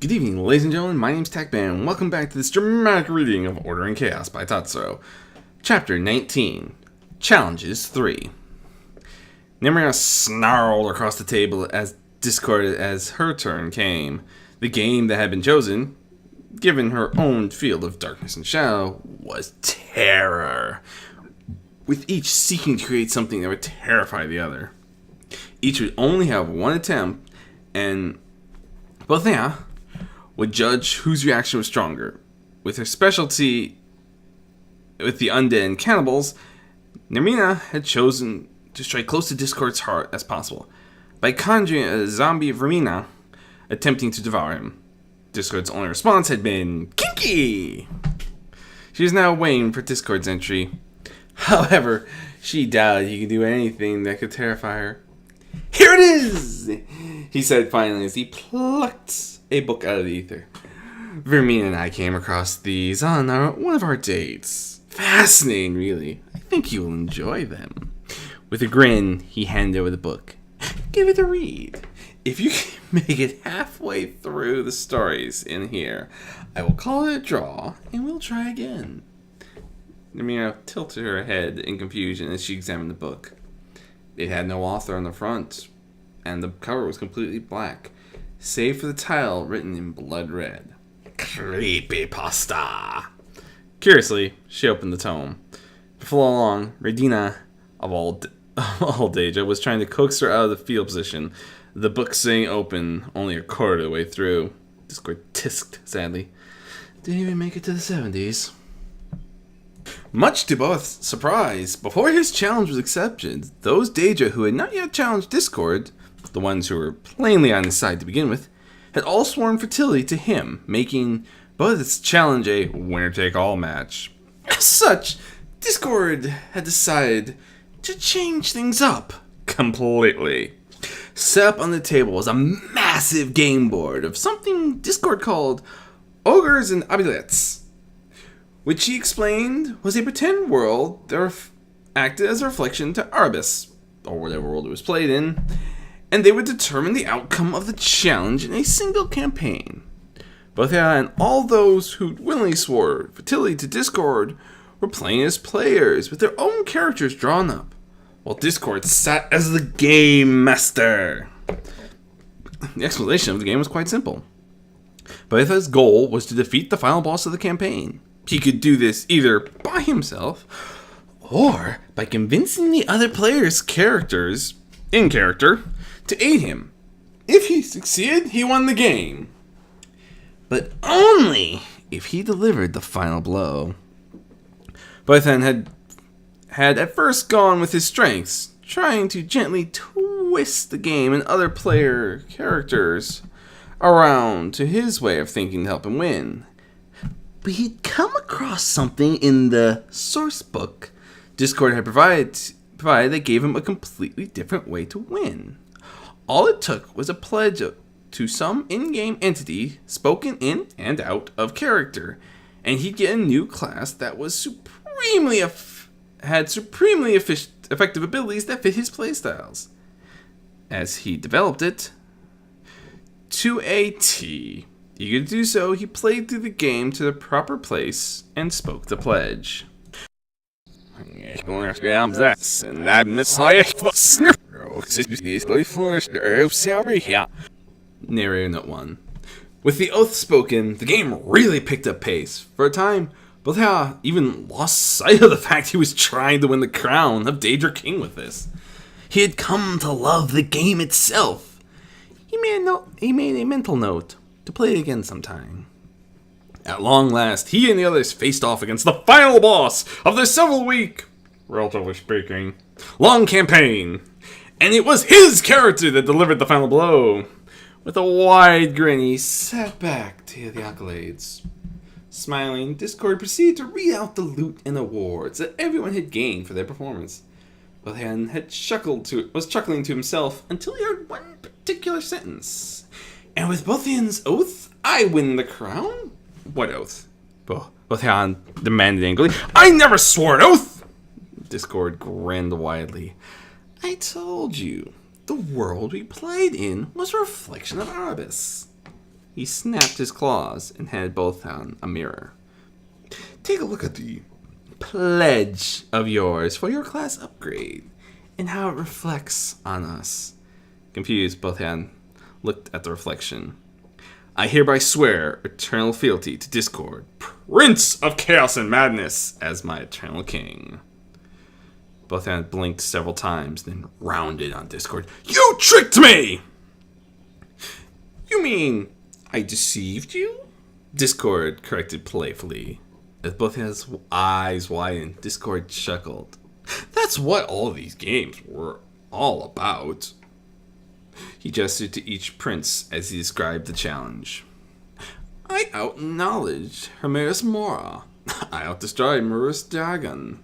Good evening, ladies and gentlemen. My name's TechBan, and welcome back to this dramatic reading of Order and Chaos by Tatsuro. Chapter 19, Challenges 3. Nemrina snarled across the table as discorded as her turn came. The game that had been chosen, given her own field of darkness and shadow, was terror, with each seeking to create something that would terrify the other. Each would only have one attempt, and both would judge whose reaction was stronger. With her specialty with the undead and cannibals, Nemrina had chosen to strike close to Discord's heart as possible by conjuring a zombie Vermina attempting to devour him. Discord's only response had been kinky. She was now waiting for Discord's entry. However, she doubted he could do anything that could terrify her. "Here it is!" he said finally as he plucked a book out of the ether. "Vermina and I came across these on one of our dates. Fascinating, really. I think you will enjoy them." With a grin, he handed over the book. "Give it a read. If you can make it halfway through the stories in here, I will call it a draw, and we'll try again." Nemrina tilted her head in confusion as she examined the book. It had no author on the front, and the cover was completely black, save for the title written in blood red. Creepypasta. Curiously, she opened the tome. Before long, Radina, of all Deja, was trying to coax her out of the fetal position, the book sitting open only a quarter of the way through. Discord tisked sadly. "Didn't even make it to the 70s. Much to both surprise, before his challenge was accepted, those Deja who had not yet challenged Discord, the ones who were plainly on his side to begin with, had all sworn fertility to him, making both its challenge a winner-take-all match. As such, Discord had decided to change things up completely. Set up on the table was a massive game board of something Discord called Ogres and Amulettes, which he explained was a pretend world that acted as a reflection to Arbus, or whatever world it was played in, and they would determine the outcome of the challenge in a single campaign. Both and all those who willingly swore fertility to Discord were playing as players with their own characters drawn up, while Discord sat as the game master. The explanation of the game was quite simple. Boetha's goal was to defeat the final boss of the campaign. He could do this either by himself or by convincing the other players' characters, in character, to aid him. If he succeeded, he won the game. But only if he delivered the final blow. Boethan had at first gone with his strengths, trying to gently twist the game and other player characters around to his way of thinking to help him win. But he'd come across something in the source book Discord had provided that gave him a completely different way to win. All it took was a pledge to some in-game entity spoken in and out of character, and he'd get a new class that was had supremely effective abilities that fit his playstyles. As he developed it to a T. Eager to do so, he played through the game to the proper place and spoke the pledge. Narrator Note 1. With the oath spoken, the game really picked up pace. For a time, Botha even lost sight of the fact he was trying to win the crown of Daedra King with this. He had come to love the game itself. He made a mental note to play it again sometime. At long last, he and the others faced off against the final boss of the several-week, relatively speaking, long campaign. And it was his character that delivered the final blow. With a wide grin, he sat back to hear the accolades. Smiling, Discord proceeded to read out the loot and awards that everyone had gained for their performance. Bothan was chuckling to himself until he heard one particular sentence. "And with Bothan's oath, I win the crown?" "What oath?" Bothan demanded angrily. "I never swore an oath!" Discord grinned widely. "I told you, the world we played in was a reflection of Arbus." He snapped his claws and handed Bothan a mirror. Take a look at the pledge of yours for your class upgrade and how it reflects on us. Confused, Bothan looked at the reflection. I hereby swear eternal fealty to Discord, Prince of Chaos and Madness, as my eternal king. Bothan blinked several times, then rounded on Discord. You tricked me! You mean I deceived you? Discord corrected playfully. As Bothan's eyes widened, Discord chuckled. That's what all these games were all about. He gestured to each prince as he described the challenge. I out-knowledged Hermaeus Mora. I out-destroyed Marus Dagon.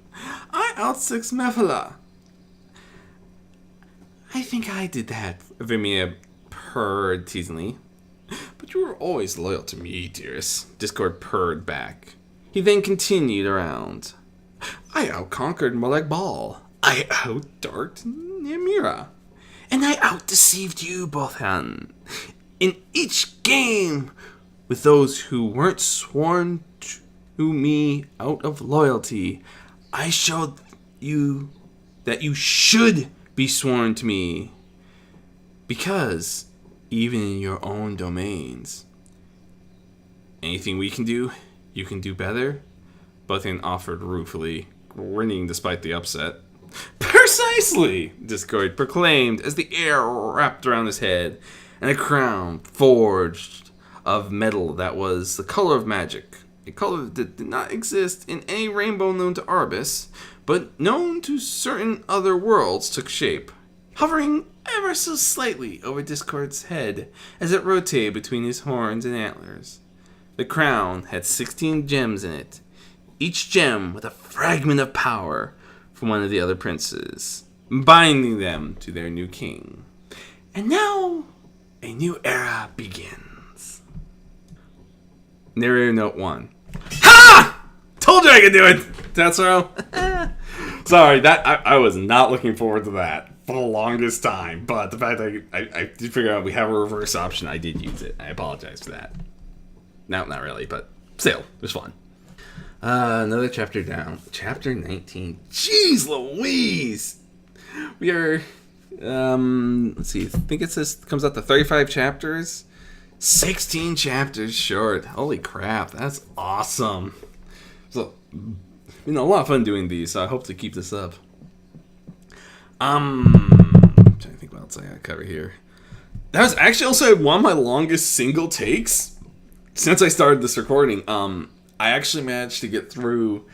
I out-six Mephala. I think I did that, Vimia purred teasingly. But you were always loyal to me, dearest. Discord purred back. He then continued around. I out-conquered Molag Bal. I out-darked Namira. And I out-deceived you, Bothan. In each game, with those who weren't sworn to me out of loyalty, I showed you that you should be sworn to me. Because, even in your own domains, anything we can do, you can do better? Bothan offered ruefully, grinning despite the upset. Precisely! Discord proclaimed as the air wrapped around his head, and a crown forged of metal that was the color of magic. A color that did not exist in any rainbow known to Arbus, but known to certain other worlds took shape, hovering ever so slightly over Discord's head as it rotated between his horns and antlers. The crown had 16 gems in it, each gem with a fragment of power from one of the other princes, binding them to their new king. And now, a new era begins. Narrator Note 1. Ha! Told you I could do it! That's right. Sorry, that I was not looking forward to that for the longest time, but the fact that I did figure out we have a reverse option, I did use it. I apologize for that. No, not really, but still, it was fun. Another chapter down. Chapter 19. Jeez Louise! We are, let's see, I think it says, comes out to 35 chapters. 16 chapters short. Holy crap, that's awesome. So, a lot of fun doing these, so I hope to keep this up. I'm trying to think what else I gotta cover here. That was actually also one of my longest single takes since I started this recording. I actually managed to get through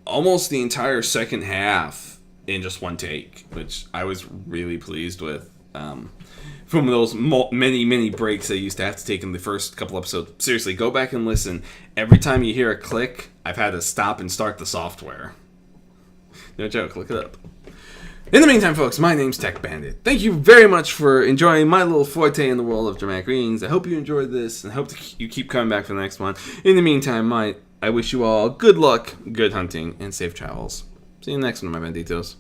almost the entire second half in just one take, which I was really pleased with. From those many breaks I used to have to take in the first couple episodes. Seriously, go back and listen. Every time you hear a click, I've had to stop and start the software. No joke, look it up. In the meantime, folks, my name's Tech Bandit. Thank you very much for enjoying my little forte in the world of dramatic readings. I hope you enjoyed this, and I hope you keep coming back for the next one. In the meantime, I wish you all good luck, good hunting, and safe travels. See you next one, my benditos.